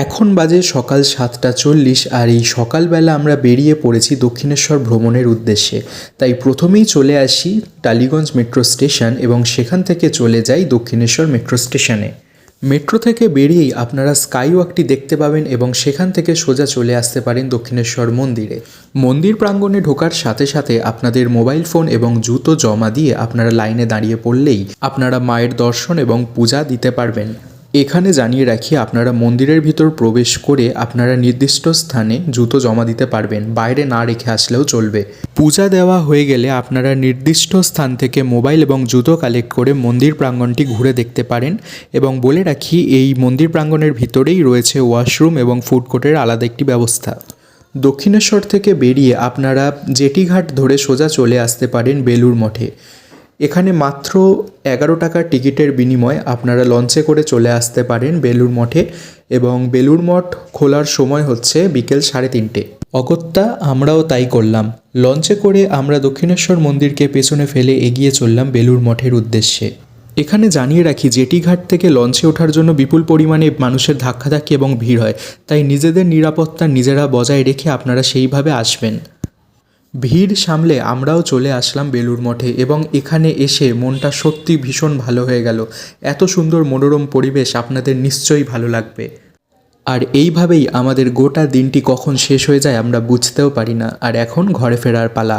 এখন বাজে সকাল ৭টা ৪০ আর এই সকালবেলা আমরা বেরিয়ে পড়েছি দক্ষিণেশ্বর ভ্রমণের উদ্দেশ্যে। তাই প্রথমেই চলে আসি টালিগঞ্জ মেট্রো স্টেশন এবং সেখান থেকে চলে যাই দক্ষিণেশ্বর মেট্রো স্টেশনে। মেট্রো থেকে বেরিয়েই আপনারা স্কাই ওয়াকটি দেখতে পাবেন এবং সেখান থেকে সোজা চলে আসতে পারেন দক্ষিণেশ্বর মন্দিরে। মন্দির প্রাঙ্গণে ঢোকার সাথে সাথে আপনাদের মোবাইল ফোন এবং জুতো জমা দিয়ে আপনারা লাইনে দাঁড়িয়ে পড়লেই আপনারা মায়ের দর্শন এবং পূজা দিতে পারবেন। এখানে জানিয়ে রাখি, আপনারা মন্দিরের ভিতর প্রবেশ করে আপনারা নির্দিষ্ট স্থানে জুতো জমা দিতে পারবেন, বাইরে না রেখে আসলেও চলবে। পূজা দেওয়া হয়ে গেলে আপনারা নির্দিষ্ট স্থান থেকে মোবাইল এবং জুতো কালেক্ট করে মন্দির প্রাঙ্গণটি ঘুরে দেখতে পারেন। এবং বলে রাখি, এই মন্দির প্রাঙ্গণের ভিতরেই রয়েছে ওয়াশরুম এবং ফুড কোর্টের আলাদা একটি ব্যবস্থা। দক্ষিণেশ্বর থেকে বেরিয়ে আপনারা জেটিঘাট ধরে সোজা চলে আসতে পারেন বেলুড় মঠে। এখানে মাত্র 11 টাকার টিকিটের বিনিময়ে আপনারা লঞ্চে করে চলে আসতে পারেন বেলুড় মঠে এবং বেলুড় মঠ খোলার সময় হচ্ছে বিকেল 3:30। অগত্যা আমরাও তাই করলাম। লঞ্চে করে আমরা দক্ষিণেশ্বর মন্দিরকে পেছনে ফেলে এগিয়ে চললাম বেলুড় মঠের উদ্দেশ্যে। এখানে জানিয়ে রাখি, জেটিঘাট থেকে লঞ্চে ওঠার জন্য বিপুল পরিমাণে মানুষের ধাক্কাধাক্কি এবং ভিড় হয়, তাই নিজেদের নিরাপত্তা নিজেরা বজায় রেখে আপনারা সেইভাবে আসবেন। ভিড় সামলে আমরাও চলে আসলাম বেলুড় মঠে এবং এখানে এসে মনটা সত্যি ভীষণ ভালো হয়ে গেল। এত সুন্দর মনোরম পরিবেশ আপনাদের নিশ্চয়ই ভালো লাগবে। আর এইভাবেই আমাদের গোটা দিনটি কখন শেষ হয়ে যায় আমরা বুঝতেও পারি না। আর এখন ঘরে ফেরার পালা।